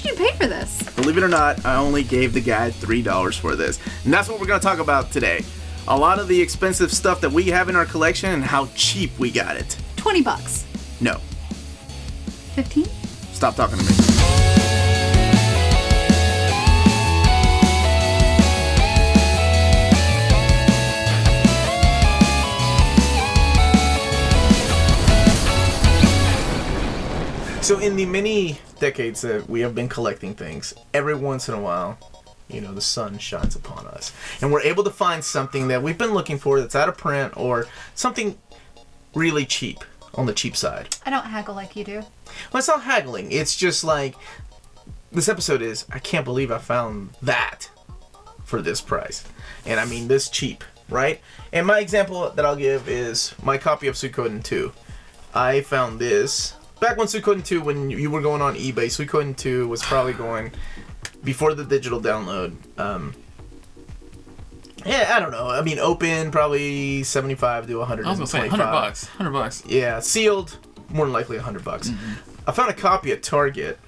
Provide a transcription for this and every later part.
you pay for this? Believe it or not, I only gave the guy $3 for this. And that's what we're going to talk about today. A lot of the expensive stuff that we have in our collection and how cheap we got it. $20. No. 15? Stop talking to me. So in the many decades that we have been collecting things, every once in a while, you know, the sun shines upon us. And we're able to find something that we've been looking for that's out of print or something really cheap, on the cheap side. I don't haggle like you do. Well, it's not haggling. It's just like, this episode is, I can't believe I found that for this price. And I mean this cheap, right? And my example that I'll give is my copy of Suikoden 2. I found this back when Suikoden 2, when you were going on eBay. Suikoden 2 was probably going before the digital download. Yeah, I don't know. I mean, open probably 75 to 125. I was gonna say $100. Yeah, sealed more than likely $100. Mm-hmm. I found a copy at Target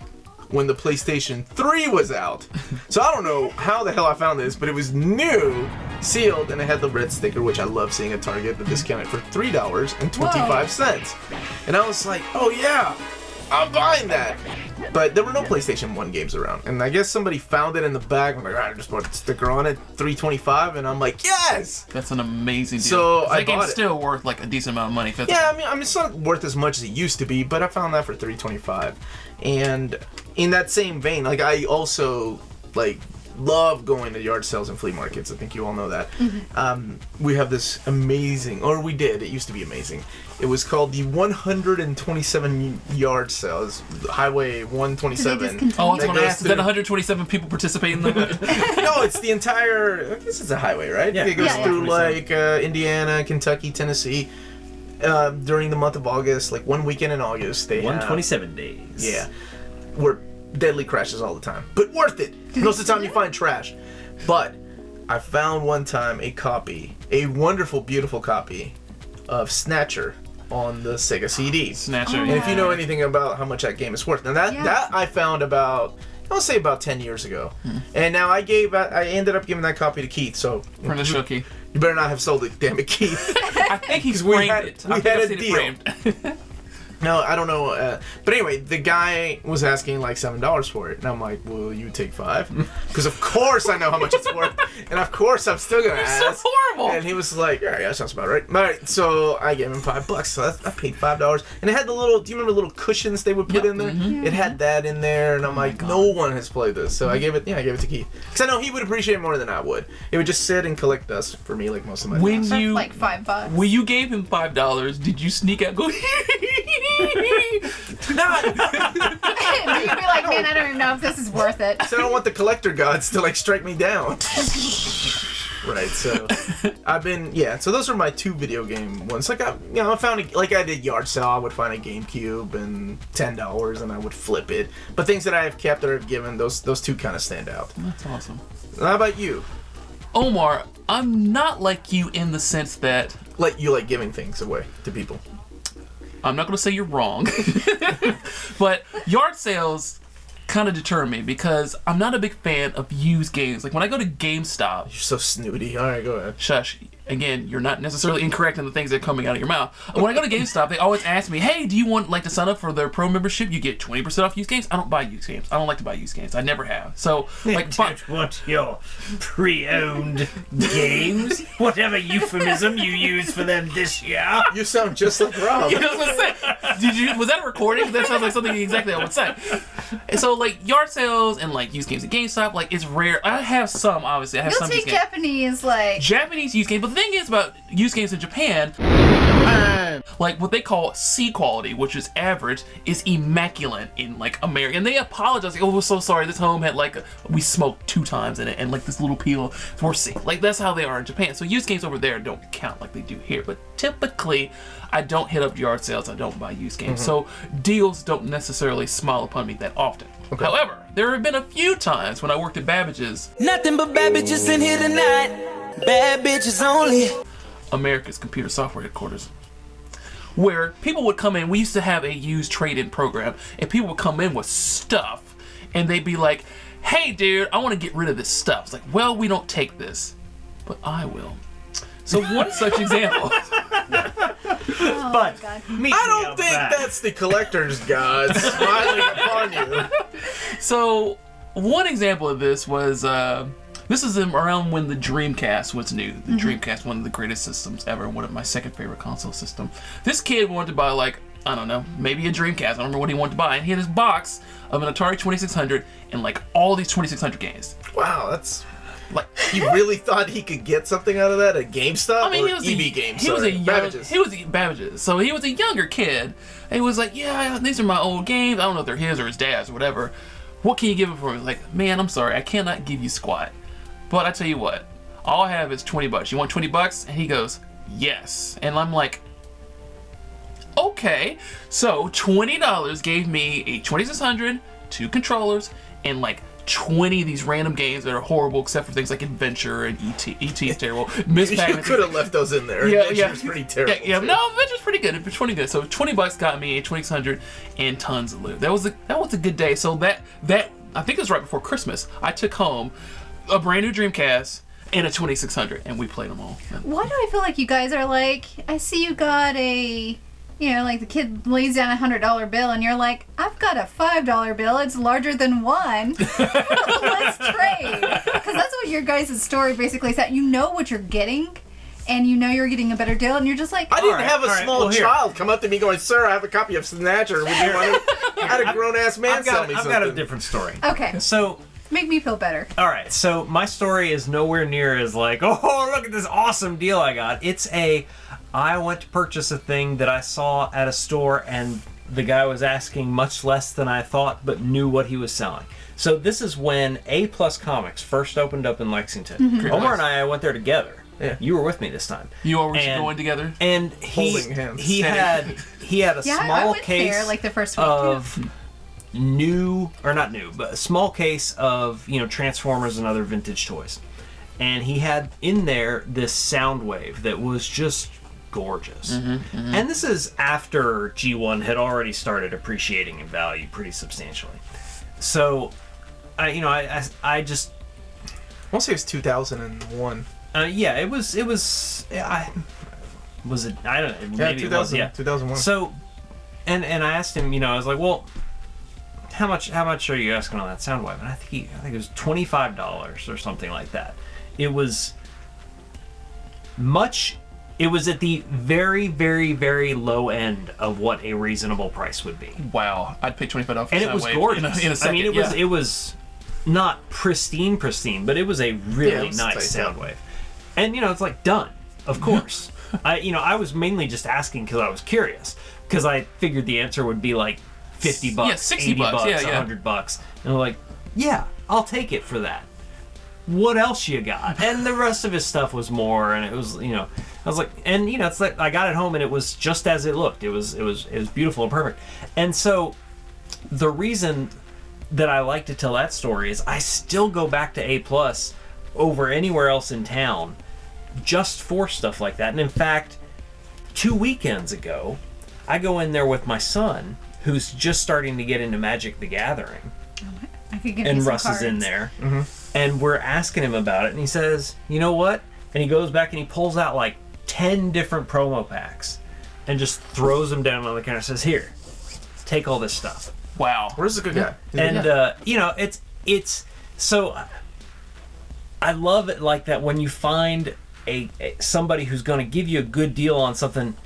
when the PlayStation 3 was out. So I don't know how the hell I found this, but it was new, sealed, and it had the red sticker, which I love seeing at Target, but discounted for $3.25. And I was like, oh yeah, I'm buying that. But there were no PlayStation 1 games around. And I guess somebody found it in the bag. I'm like, all right, I just put a sticker on it, $3.25, and I'm like, yes! That's an amazing deal. So I that game's bought it. Still worth like a decent amount of money. Yeah, I mean, it's not worth as much as it used to be, but I found that for $3.25. And in that same vein, like, I also, like, love going to yard sales and flea markets. I think you all know that. Mm-hmm. We have this amazing, or we did, it used to be amazing. It was called the 127 yard sales, Highway 127. Oh, I was going to ask, is that 127 people participate in the No, it's the entire, I guess it's a highway, right? Yeah. It goes through, like, Indiana, Kentucky, Tennessee. During the month of August, like one weekend in August, they 127 days. Yeah. Were deadly crashes all the time. But worth it! Most of the time you find trash. But I found one time a wonderful, beautiful copy of Snatcher on the Sega CD. Snatcher? And if you know anything about how much that game is worth. Now that I found about, I'll say about 10 years ago. And now I ended up giving that copy to Keith, so... For the show, Keith. You better not have sold it, damn it, Keith. I think he's framed it. We had a deal. No, I don't know. But anyway, the guy was asking like $7 for it. And I'm like, will you take $5? Because of course I know how much it's worth. And of course I'm still going to ask. So horrible. And he was like, yeah, that sounds about right. All right, so I gave him $5. So I paid $5. And it had the little, do you remember the little cushions they would put in there? Mm-hmm. It had that in there. And I'm like, no one has played this. So I gave it to Keith. Because I know he would appreciate it more than I would. It would just sit and collect dust for me like most of my When things. you, like $5. When you gave him $5, did you sneak out and go... Not. You'd be like, man, I don't even know if this is worth it. So I don't want the collector gods to like strike me down. Right, so I've been, so those are my two video game ones. Like I found like I did yard sale, I would find a GameCube and $10 and I would flip it. But things that I have kept or have given, those two kind of stand out. That's awesome. How about you? Omar, I'm not like you in the sense that... Like you like giving things away to people. I'm not going to say you're wrong, but yard sales kind of deter me because I'm not a big fan of used games. Like when I go to GameStop... You're so snooty. All right, go ahead. Shush. Again, you're not necessarily incorrect in the things that are coming out of your mouth. When I go to GameStop, they always ask me, hey, do you want like to sign up for their pro membership? You get 20% off used games. I don't buy used games. I don't like to buy used games. I never have. So, like, don't want your pre-owned games? Whatever euphemism you use for them this year. You sound just like Rob. You know what I'm saying? Was that a recording? That sounds like something exactly I would say. And so, like, yard sales and, like, used games at GameStop, like, it's rare. I have some, obviously. I have some You'll take Japanese, like... Japanese used games. But the thing is about used games in Japan, like, what they call C quality, which is average, is immaculate in, like, America. And they apologize. Like, oh, we're so sorry. This home had, like, we smoked 2 times in it. And, like, this little peel, we're C. Like, that's how they are in Japan. So used games over there don't count like they do here. But typically, I don't hit up yard sales. I don't buy used games. So deals don't necessarily smile upon me that often. Okay. However, there have been a few times when I worked at Babbage's. Nothing but bad bitches in here tonight. Bad bitches only. America's computer software headquarters. Where people would come in. We used to have a used trade-in program. And people would come in with stuff. and they'd be like, "Hey, dude, I want to get rid of this stuff." It's like, "Well, we don't take this, but I will." So one such example. Oh, But my God. meet I me don't out think back. that's the collector's god smiling upon you. So one example of this was this is around when the Dreamcast was new. The Dreamcast, one of the greatest systems ever, one of my second favorite console system. This kid wanted to buy, like, I don't know, maybe a Dreamcast. I don't remember what he wanted to buy, and he had this box of an Atari 2600 and like all these 2600 games. Wow, that's Like, he really thought he could get something out of that at GameStop. I mean, or he was EB Games. he was a young, Babbage's. he was Babbage's. So he was a younger kid, and he was like, "Yeah, these are my old games. I don't know if they're his or his dad's or whatever. What can you give it for me?" Like, "Man, I'm sorry, I cannot give you squat. But I tell you what, all I have is $20. You want $20?" And he goes, "Yes." And I'm like, "Okay." So $20 gave me a 2600, 2 controllers, and like 20 of these random games that are horrible, except for things like Adventure and ET. ET is terrible. Miss You Pac-Man. could have left those in there. Yeah, Adventure yeah. was pretty terrible. Yeah, too. no, Adventure's pretty good. It's 20 good. So $20 got me a 2600 and tons of loot. That was a good day. So that I think it was right before Christmas. I took home a brand new Dreamcast and a 2600, and we played them all. Why do I feel like you guys are like, I see you got a, you know, like the kid lays down $100 bill and you're like, I've got a $5 bill. It's larger than one. Let's trade. Because that's what your guys' story basically said. You know what you're getting, and you know you're getting a better deal, and you're just like, I didn't Alright, have a alright, small well, here. child come up to me going, "Sir, I have a copy of Snatcher. Would you want it?" I had a grown-ass man I've sell got, me I've something. got a different story. okay, So, make me feel better. all right. So my story is nowhere near as like, oh, look at this awesome deal I got. I went to purchase a thing that I saw at a store, and the guy was asking much less than I thought, but knew what he was selling. So this is when A+ Comics first opened up in Lexington. Omar and I went there together. Yeah. You were with me this time. You all were And- going together? And Holding hands. he had a Yeah, I small went case there like the first week too. of new, or not new, but a small case of, you know, Transformers and other vintage toys. And he had in there this Soundwave that was just gorgeous. And this is after G1 had already started appreciating in value pretty substantially. So, I just, I want to say it was 2001. yeah, it was, I don't know, Yeah, maybe it was, 2001. So, and I asked him, you know, I was like, well, how much are you asking on that Soundwave? And I think it was $25 or something like that. It was at the very, very, very low end of what a reasonable price would be. Wow, I'd pay $25 for And it was Soundwave gorgeous. in a second. I mean, it was not pristine, but it was a Yeah, really it was nice tight, yeah. Soundwave. And, you know, it's like, done. Of course. I was mainly just asking because I was curious. Because I figured the answer would be like $50, Yeah, $60, $80, yeah, yeah. $100. And I'm like, yeah, I'll take it for that. What else you got? And the rest of his stuff was more, and it was, you know, I was like, and you know, it's like I got it home and it was just as it looked. It was beautiful and perfect. And so the reason that I like to tell that story is I still go back to A+ over anywhere else in town just for stuff like that. And in fact, 2 weekends ago, I go in there with my son, who's just starting to get into Magic the Gathering, I could give you and some Russ cards. is in there, and we're asking him about it, and he says, you know what? And he goes back and he pulls out like 10 different promo packs and just throws them down on the counter and says, here, take all this stuff. Wow. Where's the good guy? And you know, it's so I love it like that when you find a somebody who's going to give you a good deal on something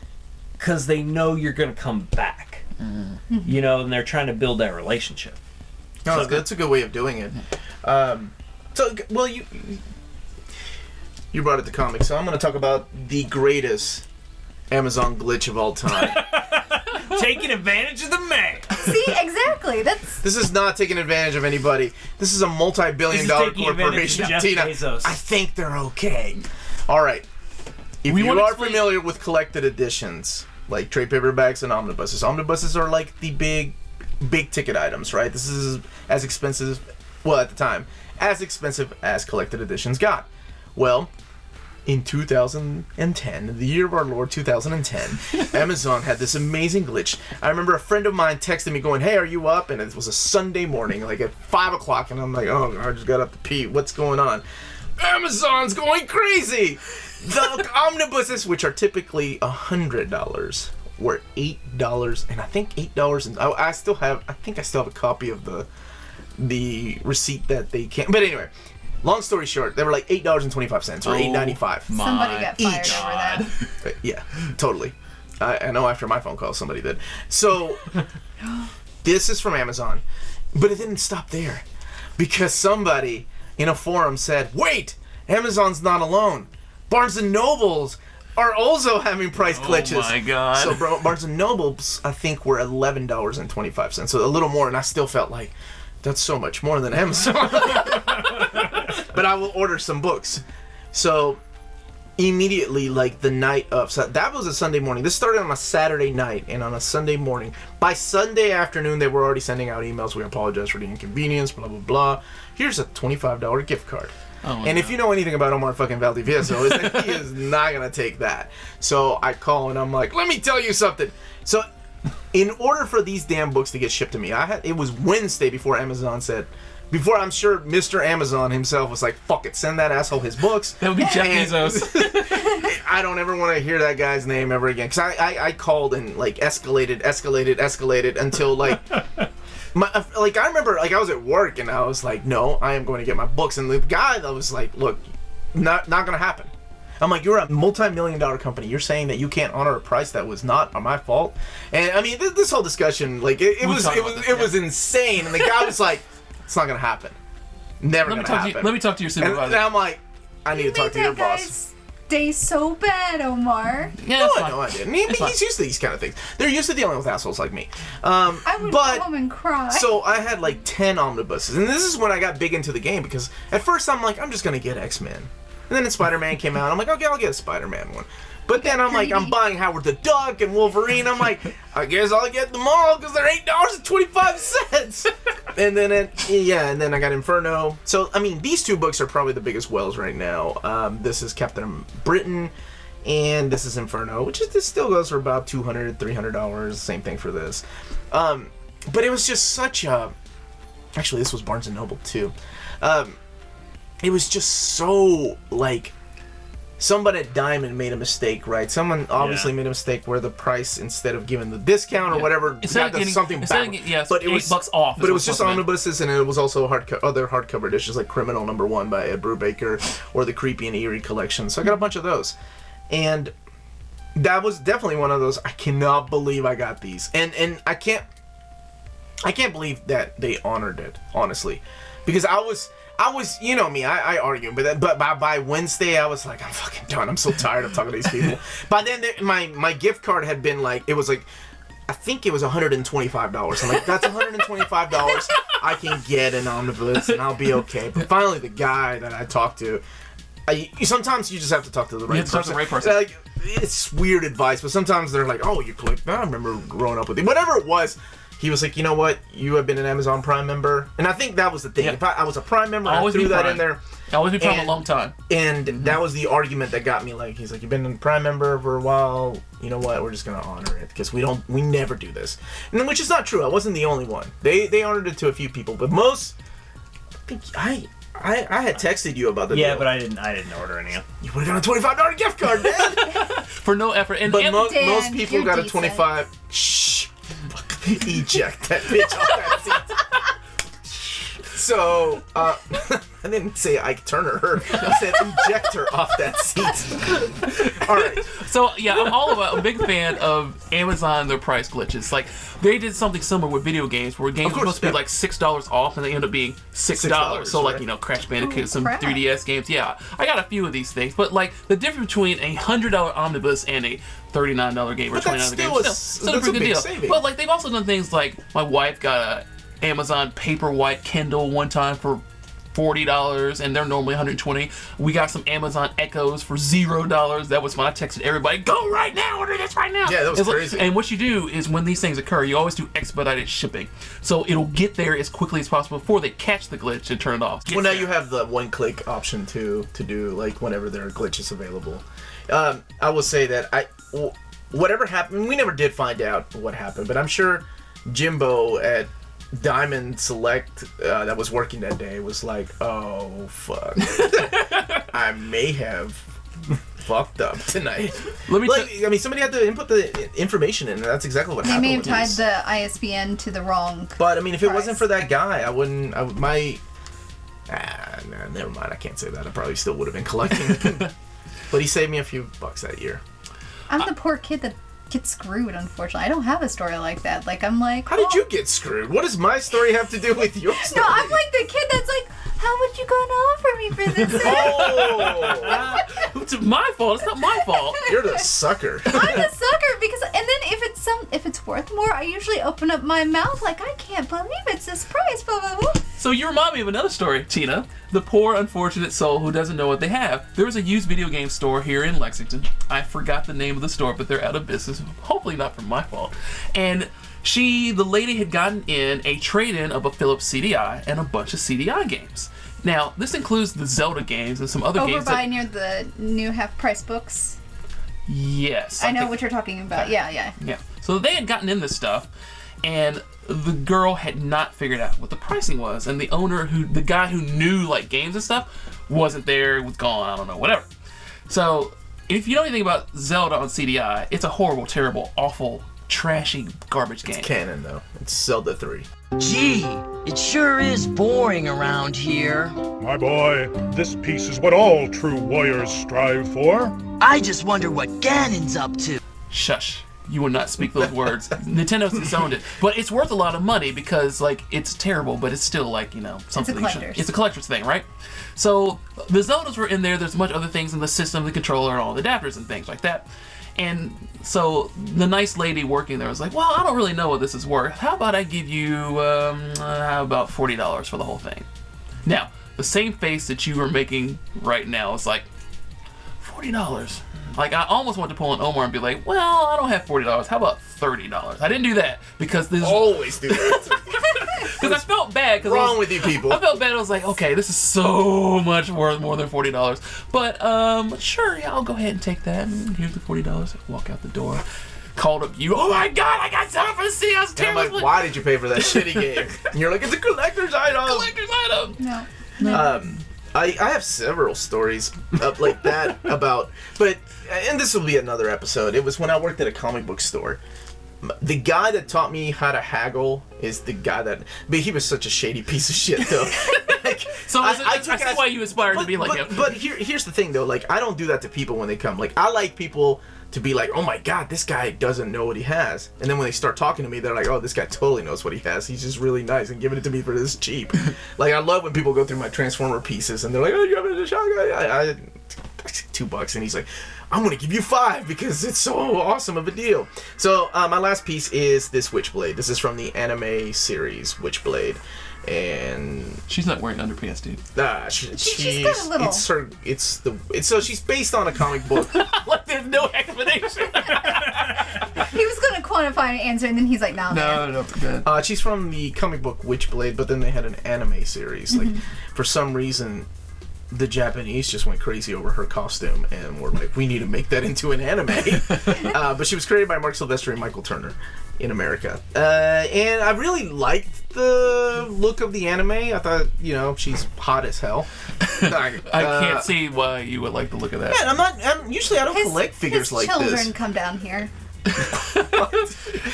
because they know you're going to come back. You know, and they're trying to build that relationship. No, that's a good way of doing it. Well, you brought it to comics, so I'm going to talk about the greatest Amazon glitch of all time. Taking advantage of the man. See, exactly. That's This is not taking advantage of anybody. This is a multi-billion-dollar taking advantage corporation. of Jeff Tina, Bezos. I think they're okay. All right. If We you wanna are explain- familiar with collected editions, like trade paperbacks and omnibuses, omnibuses are like the big ticket items, right? This is as expensive, well, at the time, as expensive as collected editions got. Well, in 2010, the year of our Lord 2010, Amazon had this amazing glitch. I remember a friend of mine texted me going, "Hey, are you up?" And it was a Sunday morning, like at 5 o'clock, and I'm like, "Oh, I just got up to pee. What's going on?" Amazon's going crazy. The omnibuses, which are typically $100, were $8, and I think $8. And I think I still have a copy of the receipt that they can't. But anyway. Long story short, they were like $8.25 or $8.95. Somebody got fired over that. Yeah, totally. I know after my phone call, somebody did. So, this is from Amazon. But it didn't stop there. Because somebody in a forum said, "Wait, Amazon's not alone. Barnes & Nobles are also having price glitches." Oh my God. So, Barnes & Nobles, I think, were $11.25. So, a little more. And I still felt like, that's so much more than Amazon. But I will order some books. So immediately, like the night of, so that was a Sunday morning. This started on a Saturday night, and on a Sunday morning, by Sunday afternoon, they were already sending out emails. "We apologize for the inconvenience, blah, blah, blah. Here's a $25 gift card." And if you know anything about Omar fucking Valdivieso, is that he is not going to take that. So I call and I'm like, "Let me tell you something." So in order for these damn books to get shipped to me, it was Wednesday before Amazon said, before I'm sure Mr. Amazon himself was like, "Fuck it, send that asshole his books." That would be Jeff Bezos. I don't ever want to hear that guy's name ever again. Because I called and like escalated until like, I remember like I was at work and I was like, "No, I am going to get my books." And the guy that was like, "Look, not going to happen." I'm like, "You're a multi-million-dollar company. You're saying that you can't honor a price that was not my fault?" And I mean, this whole discussion, like it was insane. And the guy was like, "It's not gonna happen. Never gonna happen." Let me talk to your supervisor. And I'm like, "I need to talk to your boss." Day so bad, Omar. Yeah, No, I didn't. He's used to these kind of things. They're used to dealing with assholes like me. I would go home and cry. So I had like 10 omnibuses, and this is when I got big into the game because at first I'm like, I'm just gonna get X-Men, and then Spider-Man came out. I'm like, okay, I'll get a Spider-Man one. But then I'm like, I'm buying Howard the Duck and Wolverine. I'm like, I guess I'll get them all because they're $8.25. And then I got Inferno. So, I mean, these two books are probably the biggest whales right now. This is Captain Britain, and this is Inferno, this still goes for about $200, $300. Same thing for this. But it was just such a... Actually, this was Barnes & Noble, too. It was just so, like... Somebody at Diamond made a mistake, right? Someone obviously made a mistake where the price, instead of giving the discount or whatever, got something back. But it was $8 off. But it was just omnibuses, and it was also other hardcover editions like Criminal #1 by Ed Brubaker or the Creepy and Eerie collection. So I got a bunch of those, and that was definitely one of those. I cannot believe I got these, and I can't believe that they honored it, honestly, because I was, you know me, I argue, but by Wednesday, I was like, I'm fucking done. I'm so tired of talking to these people. By then, my gift card had been like, it was like, I think it was $125. I'm like, that's $125. I can get an omnibus and I'll be okay. But finally, the guy that I talked to, sometimes you just have to talk to the right person. Like, it's weird advice, but sometimes they're like, "Oh, you collect that? I remember growing up with you." Whatever it was. He was like, "You know what? You have been an Amazon Prime member." And I think that was the thing. Yep. If I was a Prime member, I threw that in there. I'll always be Prime a long time. And that was the argument that got me. Like, he's like, "You've been a Prime member for a while. You know what? We're just going to honor it because we never do this." And which is not true. I wasn't the only one. They honored it to a few people. But most, I had texted you about the deal. but I didn't order any. You would have got a $25 gift card, man. For no effort. But most people got a $25. Shh. Eject that bitch off that seat. So, I didn't say Ike Turner. I said eject her off that seat. All right. So, yeah, I'm a big fan of Amazon, their price glitches. Like, they did something similar with video games where games were supposed to be like $6 off and they end up being $6. So, like, Crash Bandicoot, some 3DS games. Yeah, I got a few of these things. But, like, the difference between a $100 omnibus and a $39 game or $29 game still a pretty good deal. Saving. But, like, they've also done things like my wife got a Amazon Paperwhite Kindle one time for $40, and they're normally $120. We got some Amazon Echoes for $0. That was when I texted everybody, go right now, order this right now. Yeah, that was crazy. And what you do is when these things occur, you always do expedited shipping. So it'll get there as quickly as possible before they catch the glitch and turn it off. Well, now you have the one-click option to do, like, whenever there are glitches available. I will say that whatever happened, we never did find out what happened, but I'm sure Jimbo at Diamond Select that was working that day was like, oh, fuck. I may have fucked up tonight. Somebody had to input the information in, and that's exactly what happened. They may have tied the ISBN to the wrong But, I mean, if it price. wasn't for that guy, never mind, I can't say that. I probably still would have been collecting. But he saved me a few bucks that year. I'm the poor kid that gets screwed, unfortunately. I don't have a story like that. Like, I'm like... How did you get screwed? What does my story have to do with your story? No, I'm like the kid that's like, how much you gonna offer me for this? Oh! It's my fault. It's not my fault. You're the sucker. I'm the sucker because, and then if it's worth more, I usually open up my mouth like, I can't believe it's this price, blah, blah, blah. So you remind me of another story, Tina. The poor, unfortunate soul who doesn't know what they have. There was a used video game store here in Lexington. I forgot the name of the store, but they're out of business. Hopefully not from my fault. And the lady had gotten in a trade-in of a Philips CDI and a bunch of CDI games. Now, this includes the Zelda games and some other games. Over by near the new half-price books. Yes. I know what you're talking about. Okay. Yeah. Yeah. So they had gotten in this stuff, and the girl had not figured out what the pricing was, and the guy who knew like games and stuff wasn't there, was gone, I don't know, whatever. So if you know anything about Zelda on CDI, it's a horrible, terrible, awful, trashy garbage game. It's canon though. It's Zelda 3. Gee, it sure is boring around here. My boy, this piece is what all true warriors strive for. I just wonder what Ganon's up to. Shush. You will not speak those words. Nintendo's disowned it. But it's worth a lot of money because, like, it's terrible, but it's still, like, something. It's a collector's thing, right? So, the Zeldas were in there. There's a bunch of other things in the system, the controller, and all the adapters and things like that. And so, the nice lady working there was like, well, I don't really know what this is worth. How about I give you, how about $40 for the whole thing? Now, the same face that you are making right now is like, $40. Like, I almost wanted to pull an Omar and be like, well, I don't have $40. How about $30? I didn't do that because this... Always do that. Because I felt bad. What's wrong with you people? I felt bad. I was like, okay, this is so much worth more than $40. But, sure, yeah, I'll go ahead and take that. And here's the $40. Walk out the door. Called up you. Oh my God, I got something for the sea. I was And I'm like, why did you pay for that shitty game? And you're like, it's a collector's item. Collector's item. No. I have several stories like that about, and this will be another episode. It was when I worked at a comic book store. The guy that taught me how to haggle is the guy but he was such a shady piece of shit though. I see why you aspired to be like him. But here's the thing though, like I don't do that to people when they come. Like I like people to be like, oh my God, this guy doesn't know what he has. And then when they start talking to me, they're like, oh, this guy totally knows what he has. He's just really nice and giving it to me for this cheap. Like I love when people go through my Transformer pieces and they're like, oh, you have a shotgun? I $2, and he's like, I'm gonna give you $5 because it's so awesome of a deal. So my last piece is this Witchblade. This is from the anime series Witchblade. And she's not wearing underpants, dude. She's got a little. So she's based on a comic book. Like there's no explanation. He was gonna quantify an answer, and then he's like, "No, man." No, forget. She's from the comic book Witchblade, but then they had an anime series. Like for some reason, the Japanese just went crazy over her costume, and were like, we need to make that into an anime. But she was created by Mark Silvestri and Michael Turner in America, and I really liked the look of the anime. I thought, she's hot as hell. I can't see why you would like the look of that. Man, usually I don't collect figures like children this. come down here.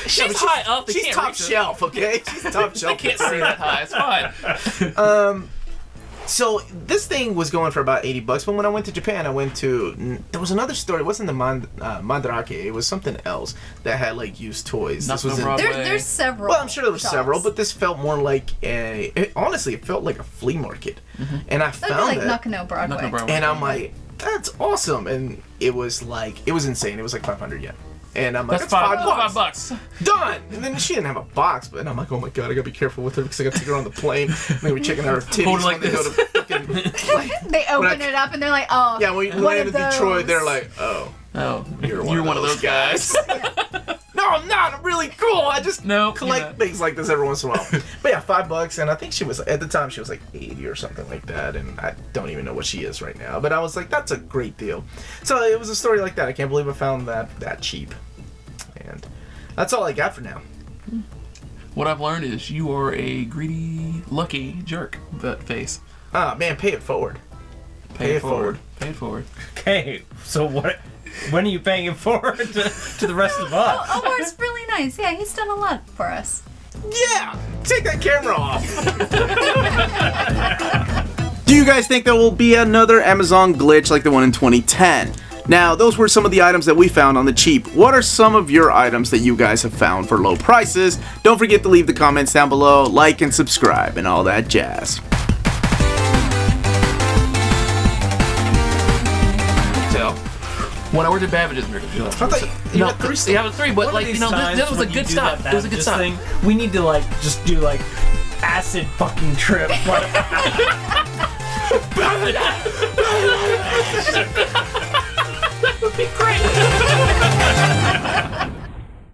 She's high up. They She's can't top reach her. shelf, okay? She's top They shelf. can't see that high. It's fine. So this thing was going for about $80, but when I went to Japan, there was another store. It wasn't the Mandarake. It was something else that had like used toys. Not This was the Broadway. There's several. Well, I'm sure there were shops. several, but this felt more like honestly, it felt like a flea market. And I That'd be found like that, Nakano Broadway. Nakano Broadway. and I'm like, that's awesome. And it was insane. It was like 500 yen. And I'm like, That's $5. $5. Done! And then she didn't have a box, but I'm like, oh my god, I gotta be careful with her because I gotta take her on the plane. And they were checking out her titties Hold it when like they go to this. fucking plane. They open it up and they're like, oh, Yeah, when we one landed of in Detroit, those. they're like, oh, Oh, you're one of those guys. No, I'm not. I'm really cool. I just No, you're collect not. things like this every once in a while. But yeah, $5, and I think she was at the time she was like 80 or something like that, and I don't even know what she is right now. But I was like, that's a great deal. So it was a story like that. I can't believe I found that cheap, and that's all I got for now. What I've learned is you are a greedy, lucky jerk. That face. Ah man, pay it forward. Pay it forward. Pay it forward. Okay, so what? When are you paying it forward to the rest of us? Oh, Omar's really nice. Yeah, he's done a lot for us. Yeah, take that camera off. Do you guys think there will be another Amazon glitch like the one in 2010? Now, those were some of the items that we found on the cheap. What are some of your items that you guys have found for low prices? Don't forget to leave the comments down below, like and subscribe, and all that jazz. So, when I worked at Babbage's, I thought you had three you have a 3, but One like of you these know, times this was a when you good do stop. that It was a good Baptist stop. thing, we need to like just do like acid fucking trip. That would be great.